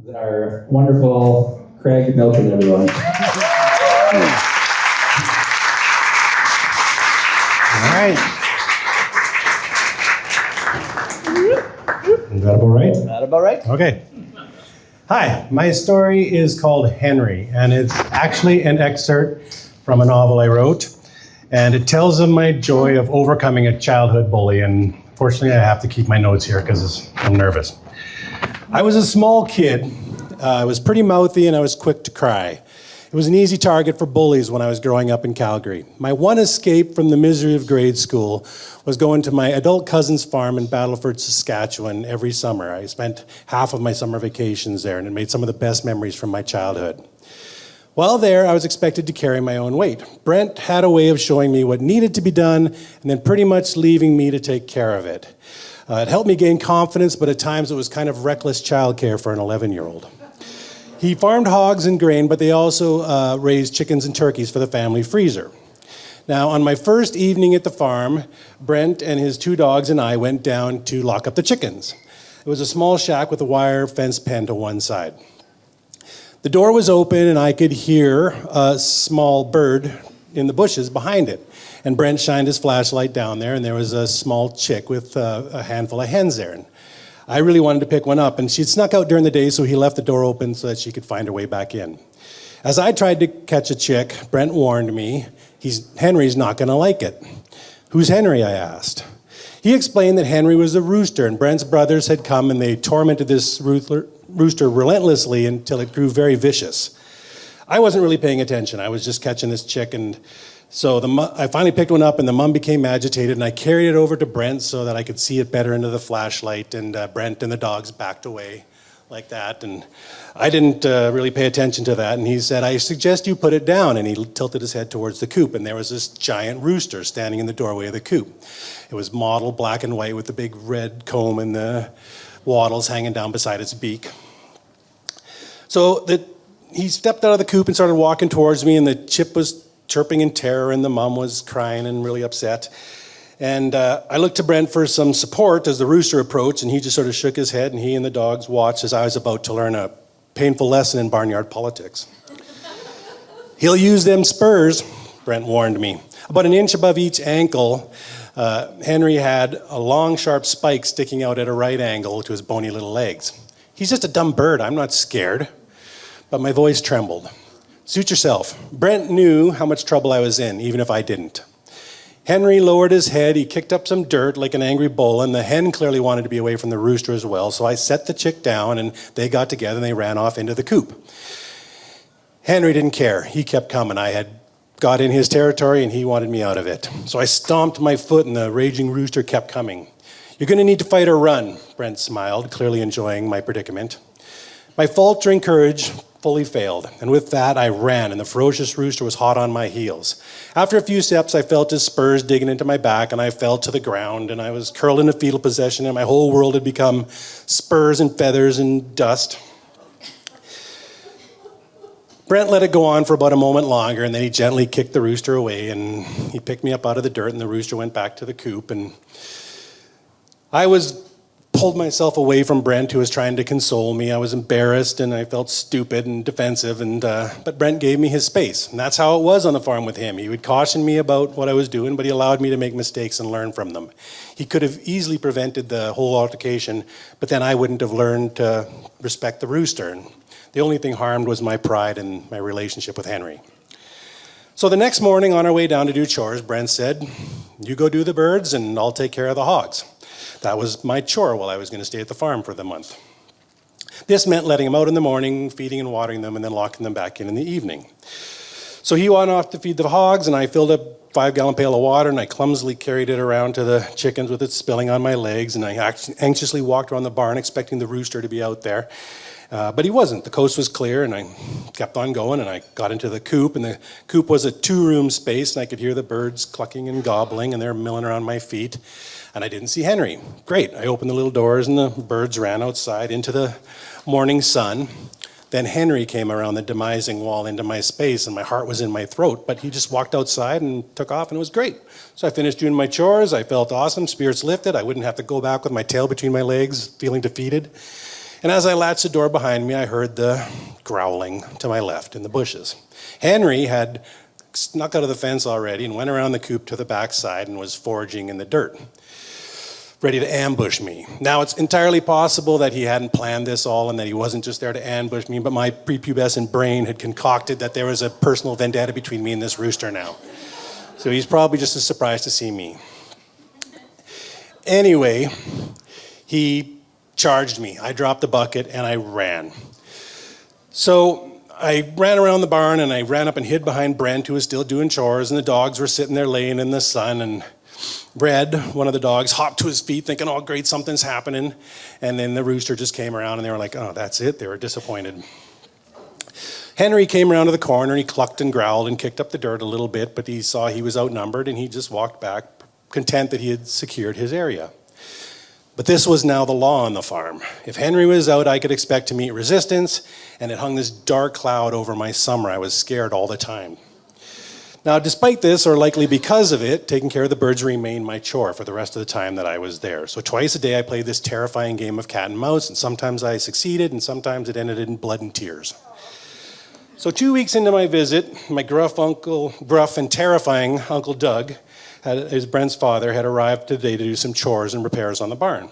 Our wonderful Craig Milton, everyone. All right. Is that about right? That about right? Okay. Hi, my story is called Henry, and it's actually an excerpt from a novel I wrote. And it tells of my joy of overcoming a childhood bully. And fortunately, I have to keep my notes here because I'm nervous. I was a small kid. I was pretty mouthy and I was quick to cry. It was an easy target for bullies when I was growing up in Calgary. My one escape from the misery of grade school was going to my adult cousin's farm in Battleford, Saskatchewan every summer. I spent half of my summer vacations there and it made some of the best memories from my childhood. While there, I was expected to carry my own weight. Brent had a way of showing me what needed to be done and then pretty much leaving me to take care of it. It helped me gain confidence, but at times it was kind of reckless childcare for an 11-year-old. He farmed hogs and grain, but they also raised chickens and turkeys for the family freezer. Now, on my first evening at the farm, Brent and his 2 dogs and I went down to lock up the chickens. It was a small shack with a wire fence pen to one side. The door was open and I could hear a small bird in the bushes behind it. And Brent shined his flashlight down there and there was a small chick with a handful of hens there. And I really wanted to pick one up and she'd snuck out during the day, so he left the door open so that she could find her way back in. As I tried to catch a chick, Brent warned me, Henry's not gonna like it. Who's Henry, I asked. He explained that Henry was a rooster and Brent's brothers had come and they tormented this rooster relentlessly until it grew very vicious. I wasn't really paying attention. I was just catching this chick, and so I finally picked one up and the mom became agitated and I carried it over to Brent so that I could see it better into the flashlight, and Brent and the dogs backed away like that, and I didn't really pay attention to that, and he said, I suggest you put it down, and he tilted his head towards the coop, and there was this giant rooster standing in the doorway of the coop. It was mottled black and white with the big red comb and the wattles hanging down beside its beak. So he stepped out of the coop and started walking towards me, and the chip was chirping in terror, and the mom was crying and really upset. And I looked to Brent for some support as the rooster approached, and he just sort of shook his head, and he and the dogs watched as I was about to learn a painful lesson in barnyard politics. He'll use them spurs, Brent warned me. About an inch above each ankle, Henry had a long, sharp spike sticking out at a right angle to his bony little legs. He's just a dumb bird, I'm not scared. But my voice trembled. Suit yourself. Brent knew how much trouble I was in, even if I didn't. Henry lowered his head, he kicked up some dirt like an angry bull, and the hen clearly wanted to be away from the rooster as well, so I set the chick down and they got together and they ran off into the coop. Henry didn't care. He kept coming. I had got in his territory and he wanted me out of it. So I stomped my foot and the raging rooster kept coming. You're going to need to fight or run, Brent smiled, clearly enjoying my predicament. My faltering courage fully failed, and with that I ran, and the ferocious rooster was hot on my heels. After a few steps, I felt his spurs digging into my back, and I fell to the ground, and I was curled in a fetal position, and my whole world had become spurs and feathers and dust. Brent let it go on for about a moment longer, and then he gently kicked the rooster away, and he picked me up out of the dirt, and the rooster went back to the coop, and I pulled myself away from Brent, who was trying to console me. I was embarrassed and I felt stupid and defensive, but Brent gave me his space. And that's how it was on the farm with him. He would caution me about what I was doing, but he allowed me to make mistakes and learn from them. He could have easily prevented the whole altercation, but then I wouldn't have learned to respect the rooster. And the only thing harmed was my pride and my relationship with Henry. So the next morning on our way down to do chores, Brent said, you go do the birds and I'll take care of the hogs. That was my chore while I was going to stay at the farm for the month. This meant letting them out in the morning, feeding and watering them, and then locking them back in the evening. So he went off to feed the hogs, and I filled a 5-gallon pail of water, and I clumsily carried it around to the chickens with it spilling on my legs, and I anxiously walked around the barn expecting the rooster to be out there. But he wasn't. The coast was clear, and I kept on going, and I got into the coop, and the coop was a 2-room space, and I could hear the birds clucking and gobbling, and they're milling around my feet. And I didn't see Henry. Great. I opened the little doors and the birds ran outside into the morning sun. Then Henry came around the demising wall into my space and my heart was in my throat, but he just walked outside and took off and it was great. So I finished doing my chores. I felt awesome, spirits lifted. I wouldn't have to go back with my tail between my legs feeling defeated. And as I latched the door behind me, I heard the growling to my left in the bushes. Henry had snuck out of the fence already and went around the coop to the backside and was foraging in the dirt, ready to ambush me. Now, it's entirely possible that he hadn't planned this all and that he wasn't just there to ambush me, but my prepubescent brain had concocted that there was a personal vendetta between me and this rooster now. So he's probably just as surprised to see me. Anyway, he charged me. I dropped the bucket and I ran. So I ran around the barn and I ran up and hid behind Brent, who was still doing chores, and the dogs were sitting there laying in the sun, and Red, one of the dogs, hopped to his feet thinking, oh great, something's happening. And then the rooster just came around and they were like, oh, that's it. They were disappointed. Henry came around to the corner and he clucked and growled and kicked up the dirt a little bit, but he saw he was outnumbered and he just walked back, content that he had secured his area. But this was now the law on the farm. If Henry was out, I could expect to meet resistance, and it hung this dark cloud over my summer. I was scared all the time. Now, despite this, or likely because of it, taking care of the birds remained my chore for the rest of the time that I was there. So twice a day I played this terrifying game of cat and mouse, and sometimes I succeeded, and sometimes it ended in blood and tears. So 2 weeks into my visit, my gruff and terrifying Uncle Doug, Brent's father, had arrived today to do some chores and repairs on the barn.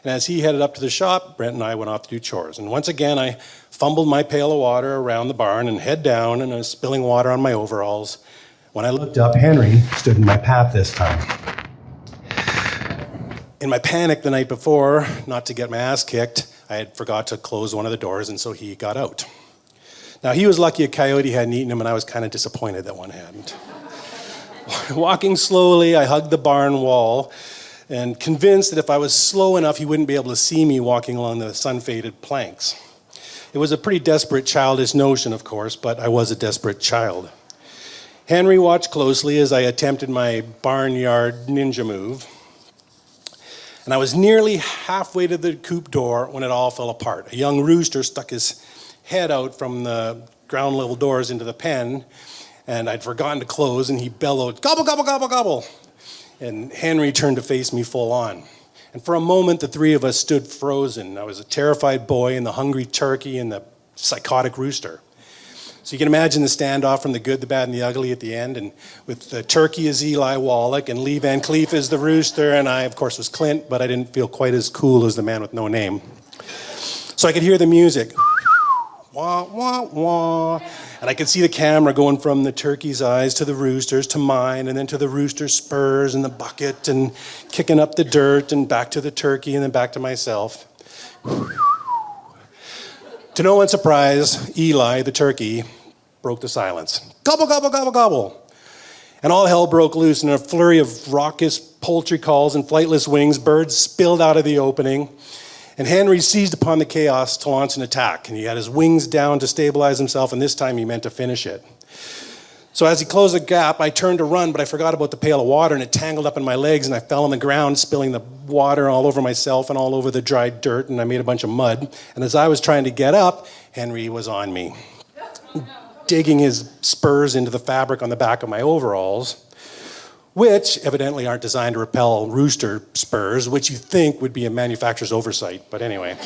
And as he headed up to the shop, Brent and I went off to do chores. And once again, I fumbled my pail of water around the barn and head down, and I was spilling water on my overalls. When I looked up, Henry stood in my path this time. In my panic the night before, not to get my ass kicked, I had forgot to close one of the doors, and so he got out. Now, he was lucky a coyote hadn't eaten him, and I was kind of disappointed that one hadn't. Walking slowly, I hugged the barn wall and convinced that if I was slow enough, he wouldn't be able to see me walking along the sun-faded planks. It was a pretty desperate, childish notion, of course, but I was a desperate child. Henry watched closely as I attempted my barnyard ninja move, and I was nearly halfway to the coop door when it all fell apart. A young rooster stuck his head out from the ground level doors into the pen, and I'd forgotten to close, and he bellowed, gobble, gobble, gobble, gobble. And Henry turned to face me full on. And for a moment, the three of us stood frozen. I was a terrified boy and the hungry turkey and the psychotic rooster. So you can imagine the standoff from the good, the bad, and the ugly at the end, and with the turkey as Eli Wallach and Lee Van Cleef as the rooster, and I, of course, was Clint, but I didn't feel quite as cool as the man with no name. So I could hear the music. Wah, wah, wah. And I could see the camera going from the turkey's eyes to the rooster's to mine, and then to the rooster's spurs and the bucket, and kicking up the dirt, and back to the turkey, and then back to myself. To no one's surprise, Eli, the turkey, broke the silence. Gobble, gobble, gobble, gobble. And all hell broke loose in a flurry of raucous poultry calls and flightless wings. Birds spilled out of the opening. And Henry seized upon the chaos to launch an attack. And he had his wings down to stabilize himself, and this time he meant to finish it. So as he closed the gap, I turned to run, but I forgot about the pail of water, and it tangled up in my legs, and I fell on the ground, spilling the water all over myself and all over the dry dirt, and I made a bunch of mud. And as I was trying to get up, Henry was on me, digging his spurs into the fabric on the back of my overalls, which evidently aren't designed to repel rooster spurs, which you think would be a manufacturer's oversight. But anyway,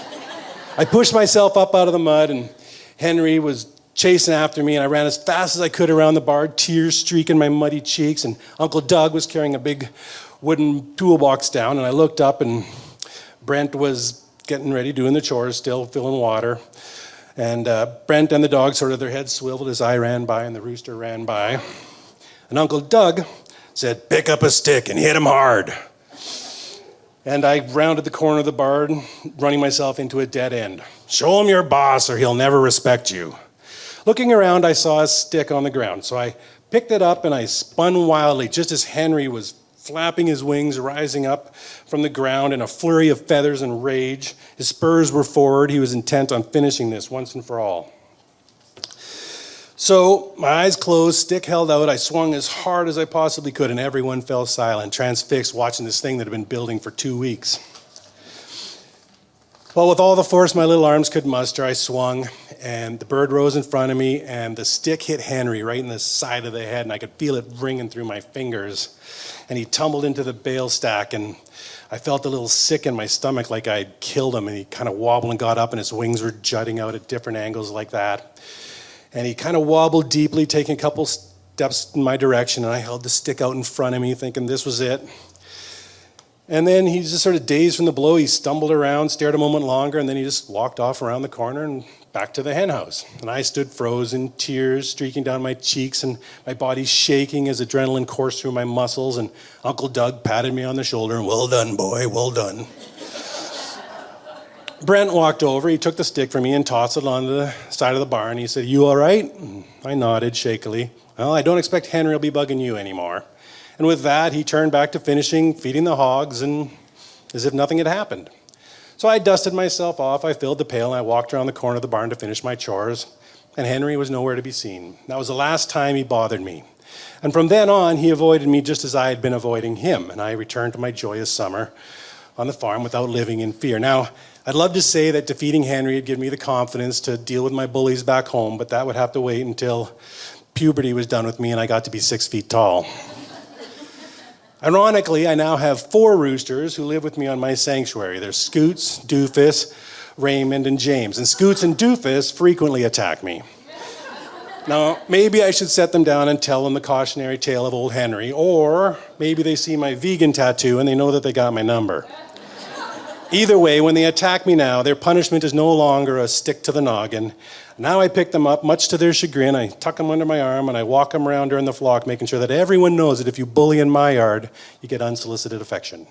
I pushed myself up out of the mud, and Henry was chasing after me, and I ran as fast as I could around the barn, tears streaking my muddy cheeks, and Uncle Doug was carrying a big wooden toolbox down, and I looked up, and Brent was getting ready, doing the chores, still filling water, and Brent and the dog sort of their heads swiveled as I ran by and the rooster ran by, and Uncle Doug said, pick up a stick and hit him hard. And I rounded the corner of the barn, running myself into a dead end. Show him your boss or he'll never respect you. Looking around, I saw a stick on the ground, so I picked it up and I spun wildly just as Henry was flapping his wings, rising up from the ground in a flurry of feathers and rage. His spurs were forward. He was intent on finishing this once and for all. So my eyes closed, stick held out. I swung as hard as I possibly could, and everyone fell silent, transfixed, watching this thing that had been building for 2 weeks. Well, with all the force my little arms could muster, I swung, and the bird rose in front of me, and the stick hit Henry right in the side of the head, and I could feel it ringing through my fingers. And he tumbled into the bale stack, and I felt a little sick in my stomach, like I'd killed him, and he kind of wobbled and got up, and his wings were jutting out at different angles like that. And he kind of wobbled deeply, taking a couple steps in my direction, and I held the stick out in front of me, thinking this was it. And then he just sort of dazed from the blow. He stumbled around, stared a moment longer, and then he just walked off around the corner and back to the hen house. And I stood frozen, tears streaking down my cheeks and my body shaking as adrenaline coursed through my muscles. And Uncle Doug patted me on the shoulder and, "Well done, boy, well done." Brent walked over. He took the stick from me and tossed it on the side of the barn. He said, "You all right?" And I nodded shakily. "Well, I don't expect Henry will be bugging you anymore." And with that, he turned back to finishing feeding the hogs, and as if nothing had happened. So I dusted myself off, I filled the pail, and I walked around the corner of the barn to finish my chores. And Henry was nowhere to be seen. That was the last time he bothered me. And from then on, he avoided me just as I had been avoiding him. And I returned to my joyous summer on the farm without living in fear. Now, I'd love to say that defeating Henry had given me the confidence to deal with my bullies back home, but that would have to wait until puberty was done with me and I got to be 6 feet tall. Ironically, I now have 4 roosters who live with me on my sanctuary. There's Scoots, Doofus, Raymond, and James. And Scoots and Doofus frequently attack me. Now, maybe I should set them down and tell them the cautionary tale of old Henry, or maybe they see my vegan tattoo and they know that they got my number. Either way, when they attack me now, their punishment is no longer a stick to the noggin. Now I pick them up, much to their chagrin. I tuck them under my arm and I walk them around during the flock, making sure that everyone knows that if you bully in my yard, you get unsolicited affection.